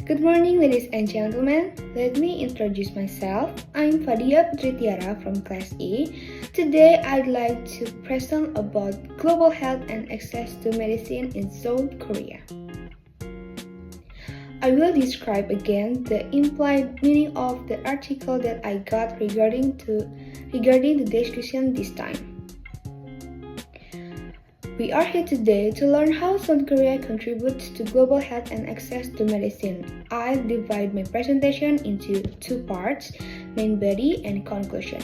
Good morning, ladies and gentlemen. Let me introduce myself. I'm Fadia Putri Tiara from Class E. Today, I'd like to present about global health and access to medicine in South Korea. I will describe again the implied meaning of the article that I got regarding the discussion this time. We are here today to learn how South Korea contributes to global health and access to medicine. I'll divide my presentation into two parts, main body and conclusion.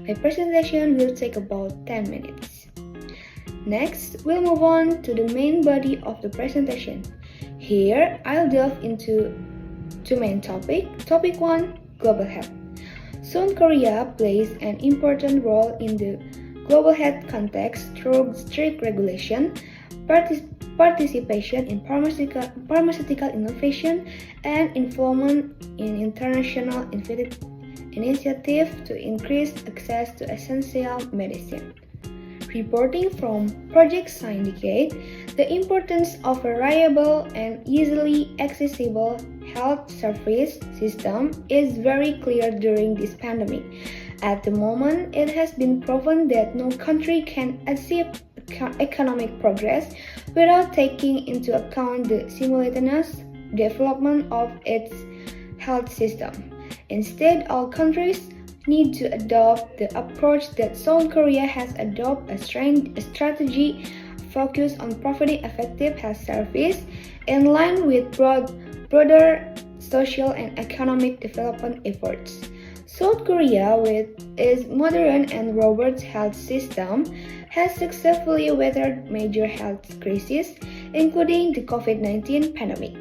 My presentation will take about 10 minutes. Next, we'll move on to the main body of the presentation. Here, I'll delve into two main topics. Topic 1, global health. South Korea plays an important role in the global health context through strict regulation, participation in pharmaceutical innovation, and involvement in international initiatives to increase access to essential medicine. Reporting from projects indicate the importance of a reliable and easily accessible health service system is very clear during this pandemic. At the moment, it has been proven that no country can achieve economic progress without taking into account the simultaneous development of its health system. Instead, all countries need to adopt the approach that South Korea has adopted, a strategy focused on providing effective health service in line with broader social and economic development efforts. South Korea, with its modern and robust health system, has successfully weathered major health crises, including the COVID-19 pandemic.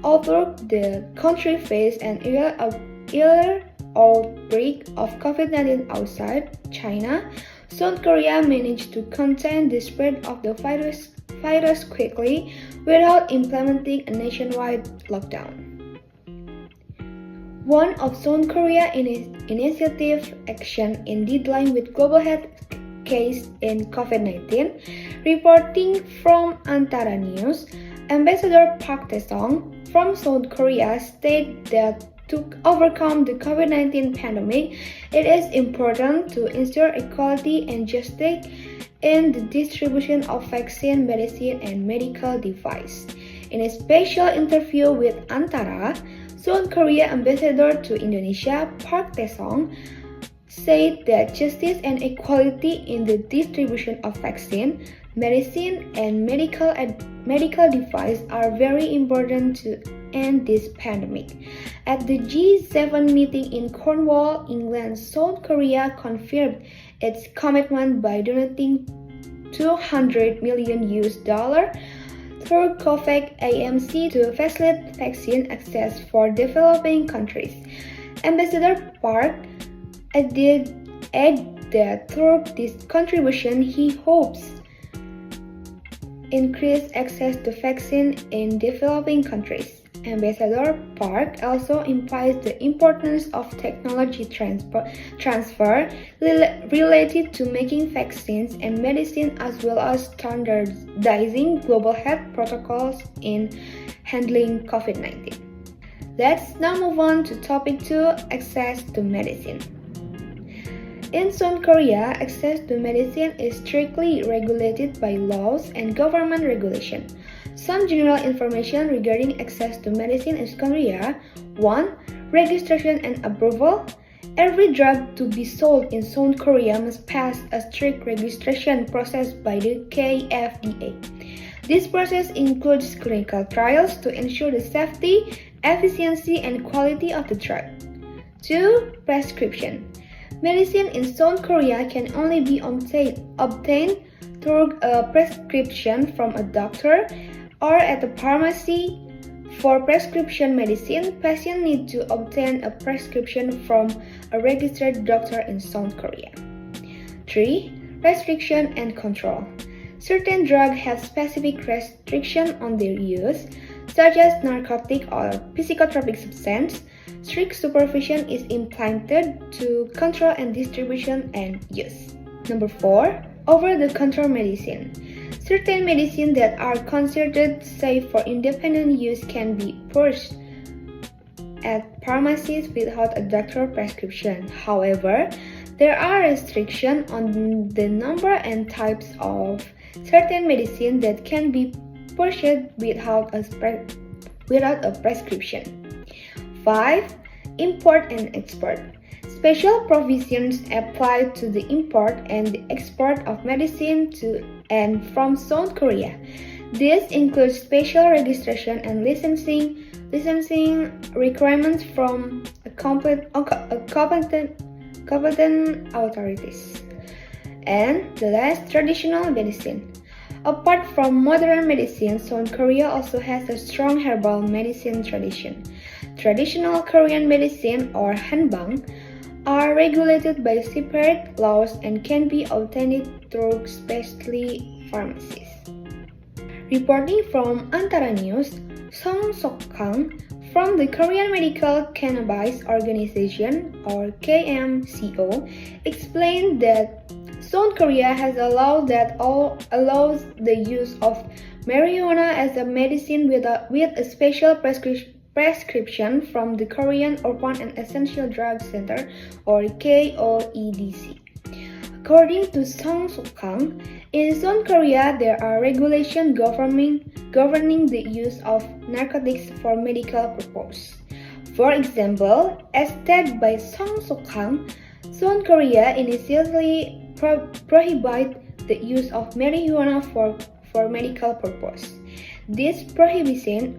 Although the country faced an earlier outbreak of COVID-19 outside China, South Korea managed to contain the spread of the virus quickly without implementing a nationwide lockdown. One of South Korea's initiative action in dealing with global health case in COVID-19, reporting from Antara News, Ambassador Park Tae-sung from South Korea stated that to overcome the COVID-19 pandemic, it is important to ensure equality and justice in the distribution of vaccine, medicine, and medical devices. In a special interview with Antara, South Korea Ambassador to Indonesia, Park Tae-sung, said that justice and equality in the distribution of vaccine, medicine, and medical devices are very important to end this pandemic. At the G7 meeting in Cornwall, England, South Korea confirmed its commitment by donating $200 million through COVAX AMC to facilitate vaccine access for developing countries. Ambassador Park added that through this contribution, he hopes increase access to vaccine in developing countries. Ambassador Park also emphasized the importance of technology transfer related to making vaccines and medicine as well as standardizing global health protocols in handling COVID-19. Let's now move on to topic 2, access to medicine. In South Korea, access to medicine is strictly regulated by laws and government regulation. Some general information regarding access to medicine in South Korea: 1. Registration and approval. Every drug to be sold in South Korea must pass a strict registration process by the KFDA. This process includes clinical trials to ensure the safety, efficiency, and quality of the drug. 2. Prescription. Medicine in South Korea can only be obtained through a prescription from a doctor or at a pharmacy. For prescription medicine, patients need to obtain a prescription from a registered doctor in South Korea. 3. Restriction and control. Certain drugs have specific restrictions on their use, such as narcotic or psychotropic substance. Strict supervision is implemented to control and distribution and use. Number 4. Over-the-counter medicine. Certain medicines that are considered safe for independent use can be at pharmacies without a doctor prescription. However, there are restrictions on the number and types of certain medicine that can be purchased without a prescription. 5. Import and export. Special provisions apply to the import and the export of medicine to and from South Korea. This includes special registration and licensing requirements from competent authorities. And the last, traditional medicine. Apart from modern medicine, South Korea also has a strong herbal medicine tradition. Traditional Korean medicine, or hanbang, are regulated by separate laws and can be obtained through specialty pharmacies. Reporting from Antara News, Song Sok-kang from the Korean Medical Cannabis Organization, or KMCO, explained that South Korea has allows the use of marijuana as a medicine with a special prescription from the Korean Orphan and Essential Drug Center, or KOEDC. According to Song Sok-kang, in South Korea there are regulations governing the use of narcotics for medical purposes. For example, as stated by Song Sok-kang, South Korea initially prohibited the use of marijuana for medical purposes. This prohibition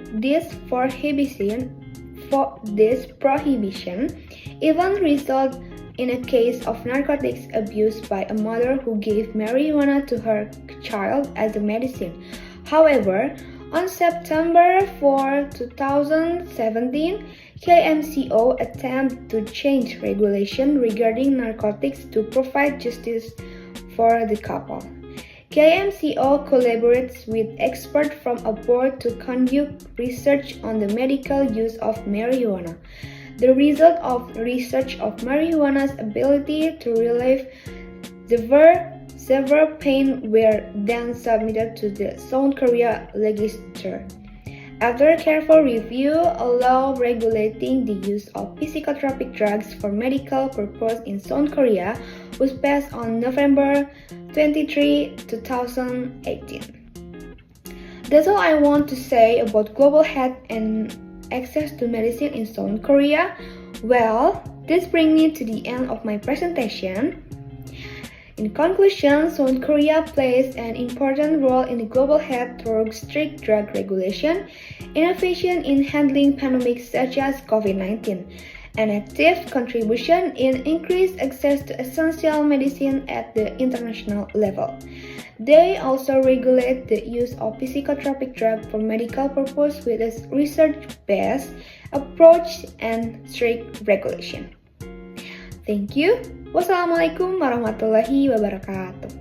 even resulted in a case of narcotics abuse by a mother who gave marijuana to her child as a medicine. However, on September 4, 2017, KMCO attempted to change regulation regarding narcotics to provide justice for the couple. KMCO collaborates with experts from abroad to conduct research on the medical use of marijuana. The result of research of marijuana's ability to relieve severe pain were then submitted to the South Korea legislature. After careful review, a law regulating the use of psychotropic drugs for medical purposes in South Korea was passed on November 23, 2018. That's all I want to say about global health and access to medicine in South Korea. Well, this brings me to the end of my presentation. In conclusion, South Korea plays an important role in the global health through strict drug regulation, innovation in handling pandemics such as COVID-19, and active contribution in increased access to essential medicine at the international level. They also regulate the use of psychotropic drugs for medical purposes with a research-based approach and strict regulation. Thank you. Wassalamualaikum warahmatullahi wabarakatuh.